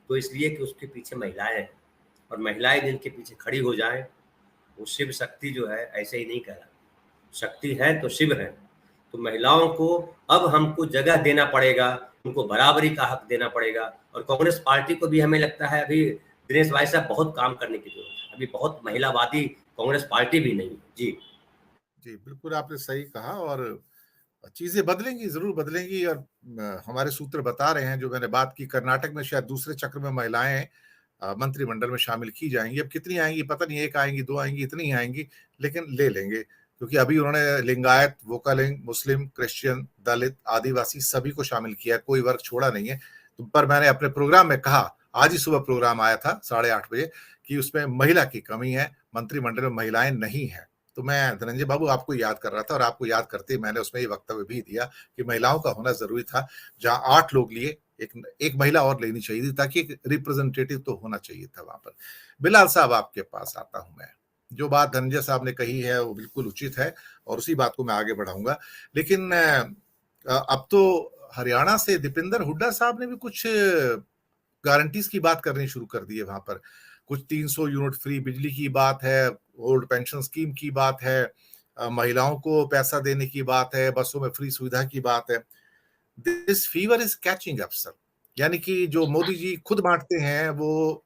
तो इसलिए कि उसके पीछे महिलाएं हैं, और महिलाएं जिनके पीछे खड़ी हो जाएं, वो शिव शक्ति जो है ऐसे ही नहीं कह रहा, शक्ति है तो शिव है। तो महिलाओं को अब हमको जगह देना पड़ेगा, उनको बराबरी का हक देना पड़ेगा। और कांग्रेस पार्टी को भी हमें लगता है अभी दिनेश भाई साहब बहुत काम करने की जरूरत है, अभी बहुत महिलावादी कांग्रेस पार्टी भी नहीं है। जी जी, बिल्कुल आपने सही कहा, और चीजें बदलेंगी, जरूर बदलेंगी। और हमारे सूत्र बता रहे हैं, जो मैंने बात की, कर्नाटक में शायद दूसरे चक्र में महिलाएं मंत्रिमंडल में शामिल की जाएंगी। अब कितनी आएंगी पता नहीं, एक आएंगी, दो आएंगी, इतनी आएंगी, लेकिन ले लेंगे, क्योंकि अभी उन्होंने लिंगायत, वोकालिंग, मुस्लिम, क्रिश्चियन, दलित, आदिवासी सभी को शामिल किया, कोई वर्ग छोड़ा नहीं है। तो पर मैंने अपने प्रोग्राम में कहा, आज ही सुबह प्रोग्राम आया था 8:30 बजे, कि उसमें महिला की कमी है, मंत्रिमंडल में महिलाएं नहीं है। तो मैं धनंजय बाबू आपको याद कर रहा था, और आपको याद करते ही मैंने उसमें ये वक्तव्य भी दिया कि महिलाओं का होना जरूरी था। जहां 8 लोग लिए, एक महिला और लेनी चाहिए थी, ताकि एक रिप्रेजेंटेटिव तो होना चाहिए था वहां पर। बिलाल साहब, आपके पास आता हूं मैं। जो बात धनंजय साहब ने कही है वो बिल्कुल उचित है, और उसी बात को मैं आगे बढ़ाऊंगा। लेकिन अब तो हरियाणा से दीपेंद्र हुड्डा साहब ने भी कुछ गारंटीज की बात करनी शुरू कर दी है। वहां पर कुछ 300 यूनिट फ्री बिजली की बात है, ओल्ड पेंशन स्कीम की बात है, महिलाओं को पैसा देने की बात है, बसों में फ्री सुविधा की बात है। This fever is catching up sir. यानी कि जो मोदी जी खुद बांटते हैं वो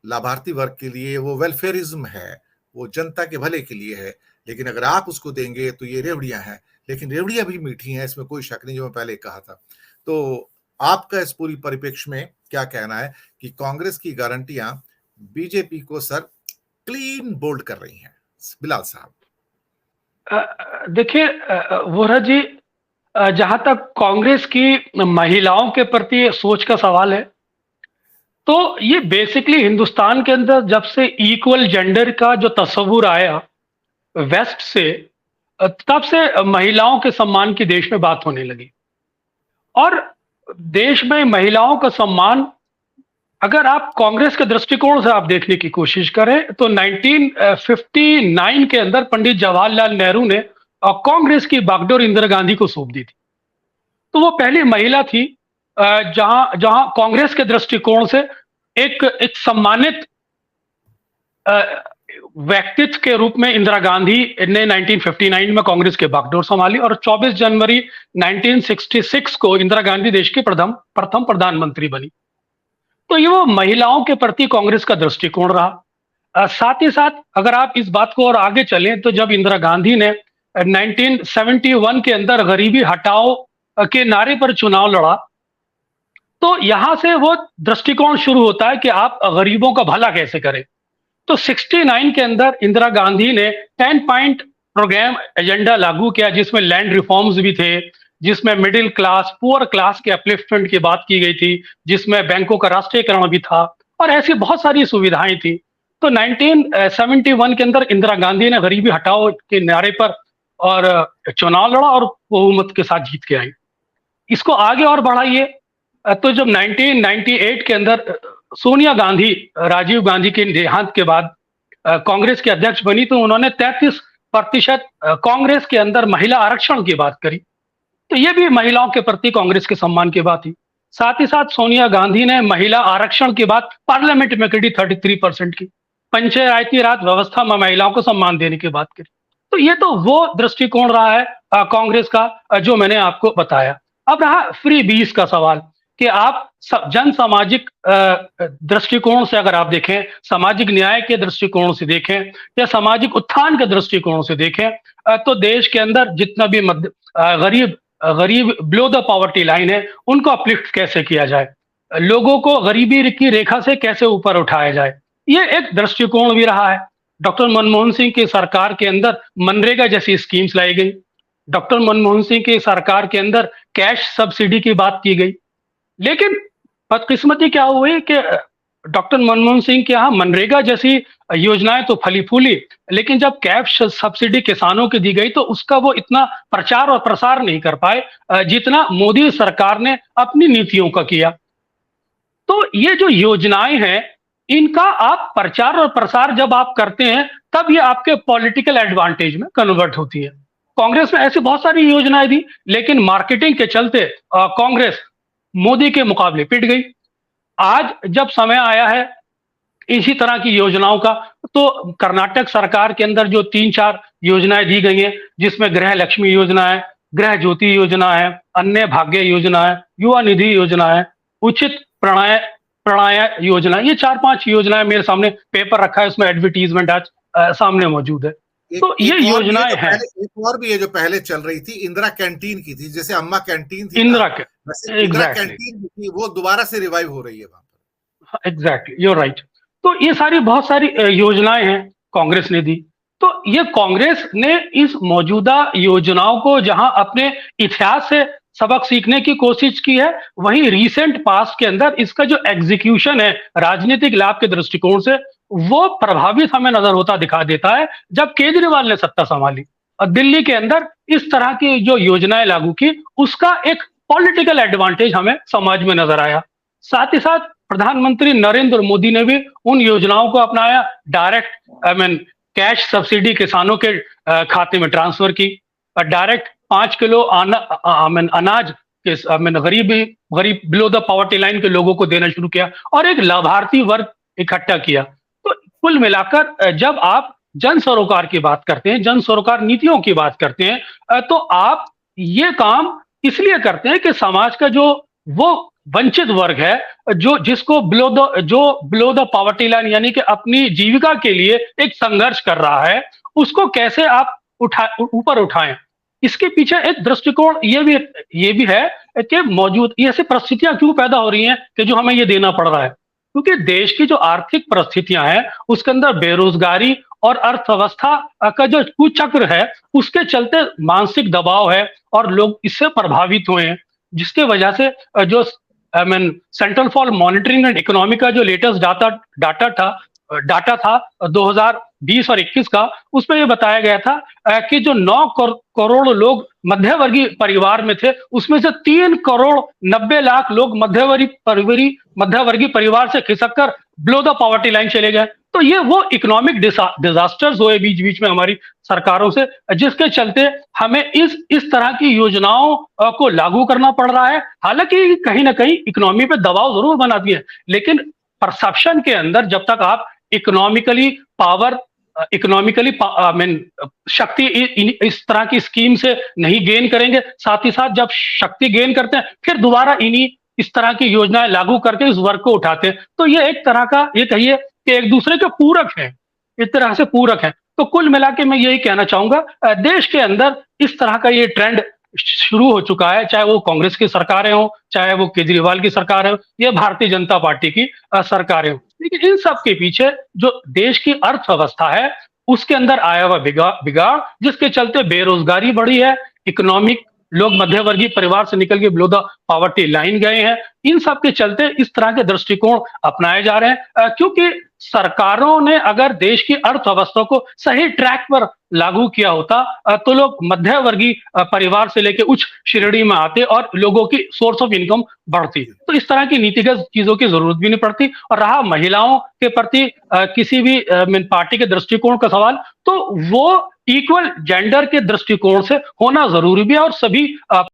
लाभार्थी वर्ग के लिए, वो वेलफेयरिज्म है, वो जनता के भले के लिए है। लेकिन अगर आप उसको देंगे तो ये रेवड़ियां हैं, लेकिन रेवड़ियां भी मीठी हैं, इसमें कोई शक नहीं, जो मैं पहले कहा था। तो आपका इस पूरी परिप्रेक्ष्य में क्या कहना है कि कांग्रेस की गारंटियां बीजेपी को सर क्लीन बोल्ड कर रही हैं? बिलाल साहब। देखिए वोरा जी, जहां तक कांग्रेस की महिलाओं के प्रति सोच का सवाल है, तो ये बेसिकली हिंदुस्तान के अंदर जब से इक्वल जेंडर का जो तस्वुर आया वेस्ट से, तब से महिलाओं के सम्मान की देश में बात होने लगी। और देश में महिलाओं का सम्मान, अगर आप कांग्रेस के दृष्टिकोण से आप देखने की कोशिश करें, तो 1959 के अंदर पंडित जवाहरलाल नेहरू ने कांग्रेस की बागडोर इंदिरा गांधी को सौंप दी थी। तो वो पहली महिला थी जहां कांग्रेस के दृष्टिकोण से एक सम्मानित व्यक्तित्व के रूप में इंदिरा गांधी ने 1959 में कांग्रेस के बागडोर संभाली, और 24 जनवरी 1966 को इंदिरा गांधी देश की प्रथम प्रधानमंत्री बनी। तो ये वो महिलाओं के प्रति कांग्रेस का दृष्टिकोण रहा। साथ ही साथ अगर आप इस बात को और आगे चलें, तो जब इंदिरा गांधी ने 1971 के अंदर गरीबी हटाओ के नारे पर चुनाव लड़ा, तो यहां से वो दृष्टिकोण शुरू होता है कि आप गरीबों का भला कैसे करें। तो 69 के अंदर इंदिरा गांधी ने 10 पॉइंट प्रोग्राम एजेंडा लागू किया, जिसमें लैंड रिफॉर्म्स भी थे, जिसमें मिडिल क्लास, पुअर क्लास के अपलिफ्टमेंट की बात की गई थी, जिसमें बैंकों का राष्ट्रीयकरण भी था, और ऐसी बहुत सारी सुविधाएं थी। तो 1971 के अंदर इंदिरा गांधी ने गरीबी हटाओ के नारे पर और चुनाव लड़ा, और बहुमत के साथ जीत के आई। इसको आगे और बढ़ाइए, तो जब 1998 के अंदर सोनिया गांधी, राजीव गांधी के देहांत के बाद कांग्रेस के अध्यक्ष बनी, तो उन्होंने 33% कांग्रेस के अंदर महिला आरक्षण की बात करी। तो ये भी महिलाओं के प्रति कांग्रेस के सम्मान की बात थी। साथ ही साथ सोनिया गांधी ने महिला आरक्षण की बात पार्लियामेंट में करी, 33% की। पंचायती राज व्यवस्था में महिलाओं को सम्मान देने की बात करी। तो ये तो वो दृष्टिकोण रहा है कांग्रेस का, जो मैंने आपको बताया। अब रहा फ्री बीज का सवाल, कि आप जन सामाजिक दृष्टिकोण से अगर आप देखें, सामाजिक न्याय के दृष्टिकोण से देखें, या सामाजिक उत्थान के दृष्टिकोण से देखें, तो देश के अंदर जितना भी गरीब बिलो द पॉवर्टी लाइन है, उनको अपलिफ्ट कैसे किया जाए, लोगों को गरीबी की रेखा से कैसे ऊपर उठाया जाए, ये एक दृष्टिकोण भी रहा है। डॉक्टर मनमोहन सिंह की सरकार के अंदर मनरेगा जैसी स्कीम्स लाई गई। डॉक्टर मनमोहन सिंह की सरकार के अंदर कैश सब्सिडी की बात की गई। लेकिन बदकिस्मती क्या हुई कि डॉक्टर मनमोहन सिंह के यहाँ मनरेगा जैसी योजनाएं तो फली फूली, लेकिन जब कैश सब्सिडी किसानों की दी गई, तो उसका वो इतना प्रचार और प्रसार नहीं कर पाए जितना मोदी सरकार ने अपनी नीतियों का किया। तो ये जो योजनाएं हैं, इनका आप प्रचार और प्रसार जब आप करते हैं, तब ये आपके पॉलिटिकल एडवांटेज में कन्वर्ट होती है। कांग्रेस में ऐसी बहुत सारी योजनाएं दी, लेकिन मार्केटिंग के चलते कांग्रेस मोदी के मुकाबले पिट गई। आज जब समय आया है इसी तरह की योजनाओं का, तो कर्नाटक सरकार के अंदर जो 3-4 योजनाएं दी गई हैं, जिसमें गृह लक्ष्मी योजना है, गृह ज्योति योजना है, अन्य भाग्य योजना है, युवा निधि योजना है, उचित प्रणय प्रणय योजना, ये 4-5 योजनाएं मेरे सामने पेपर रखा है, उसमें एडवर्टीजमेंट आज सामने मौजूद है। तो ये योजनाएं हैं। एक और भी है जो पहले चल रही थी, इंदिरा कैंटीन की थी, जैसे अम्मा कैंटीन थी, इंदिरा कैंटीन थी, वो दोबारा से रिवाइव हो रही है वहां पर। Exactly, you right. तो ये सारी बहुत सारी योजनाएं हैं कांग्रेस ने दी। तो ये कांग्रेस ने इस मौजूदा योजनाओं को जहां अपने इतिहास से सबक सीखने की कोशिश की है, वहीं रीसेंट पास्ट के अंदर इसका जो एग्जीक्यूशन है राजनीतिक लाभ के दृष्टिकोण से, वो प्रभावित हमें नजर होता दिखा देता है जब केजरीवाल ने सत्ता संभाली और दिल्ली के अंदर इस तरह की जो योजनाएं लागू की, उसका एक पॉलिटिकल एडवांटेज हमें समाज में नजर आया। साथ ही साथ प्रधानमंत्री नरेंद्र मोदी ने भी उन योजनाओं को अपनाया, डायरेक्ट कैश सब्सिडी किसानों के खाते में ट्रांसफर की, डायरेक्ट 5 किलो अनाज गरीब बिलो द पॉवर्टी लाइन के लोगों को देना शुरू किया और एक लाभार्थी वर्ग इकट्ठा किया। तो कुल मिलाकर जब आप जन सरोकार की बात करते हैं, जन सरोकार नीतियों की बात करते हैं, तो आप ये काम इसलिए करते हैं कि समाज का जो वो वंचित वर्ग है, जो जिसको बिलो द पॉवर्टी लाइन यानी कि अपनी जीविका के लिए एक संघर्ष कर रहा है, उसको कैसे आप ऊपर उठाएं। इसके पीछे एक दृष्टिकोण ये भी है कि मौजूद ऐसी परिस्थितियां क्यों पैदा हो रही हैं कि जो हमें ये देना पड़ रहा है, क्योंकि देश की जो आर्थिक परिस्थितियां हैं उसके अंदर बेरोजगारी और अर्थव्यवस्था का जो कुचक्र है, उसके चलते मानसिक दबाव है और लोग इससे प्रभावित हुए हैं, जिसके वजह से जो central for monitoring and economy का जो लेटेस्ट डाटा था 2020 और 21 का, उसमें ये बताया गया था कि जो 9 करोड़ लोग मध्यवर्गीय परिवार में थे, उसमें से 3 करोड़ 90 लाख लोग मध्यवर्गीय परिवार से खिसक कर बिलो द पॉवर्टी लाइन चले गए। तो ये वो इकोनॉमिक डिजास्टर्स हुए बीच बीच में हमारी सरकारों से, जिसके चलते हमें इस तरह की योजनाओं को लागू करना पड़ रहा है। हालांकि कहीं ना कहीं इकोनॉमी पे दबाव जरूर बनाती है, लेकिन परसेप्शन के अंदर जब तक आप इकोनॉमिकली शक्ति इस तरह की स्कीम से नहीं गेन करेंगे, साथ ही साथ जब शक्ति गेन करते हैं फिर दोबारा इस तरह की योजनाएं लागू करके इस वर्ग को उठाते हैं। तो ये एक तरह का, ये कहिए कि एक दूसरे के पूरक है, इस तरह से पूरक है। तो कुल मिला के मैं यही कहना चाहूंगा, देश के अंदर इस तरह का ये ट्रेंड शुरू हो चुका है, चाहे वो कांग्रेस की सरकारें हो, चाहे वो केजरीवाल की सरकार हो, या भारतीय जनता पार्टी की सरकारें हो। लेकिन इन सब के पीछे जो देश की अर्थव्यवस्था है उसके अंदर आया हुआ बिगाड़, जिसके चलते बेरोजगारी बढ़ी है, इकोनॉमिक लोग मध्यवर्गीय परिवार से निकल के बिलो द पॉवर्टी लाइन गए हैं। इन सब के चलते इस तरह के दृष्टिकोण अपनाए जा रहे हैं, क्योंकि सरकारों ने अगर देश की अर्थव्यवस्था को सही ट्रैक पर लागू किया होता तो लोग मध्यवर्गीय परिवार से लेकर उच्च श्रेणी में आते और लोगों की सोर्स ऑफ इनकम बढ़ती। तो इस तरह की नीतिगत चीजों की जरूरत भी नहीं पड़ती। और रहा महिलाओं के प्रति किसी भी पार्टी के दृष्टिकोण का सवाल, तो वो इक्वल जेंडर के दृष्टिकोण से होना जरूरी भी है और सभी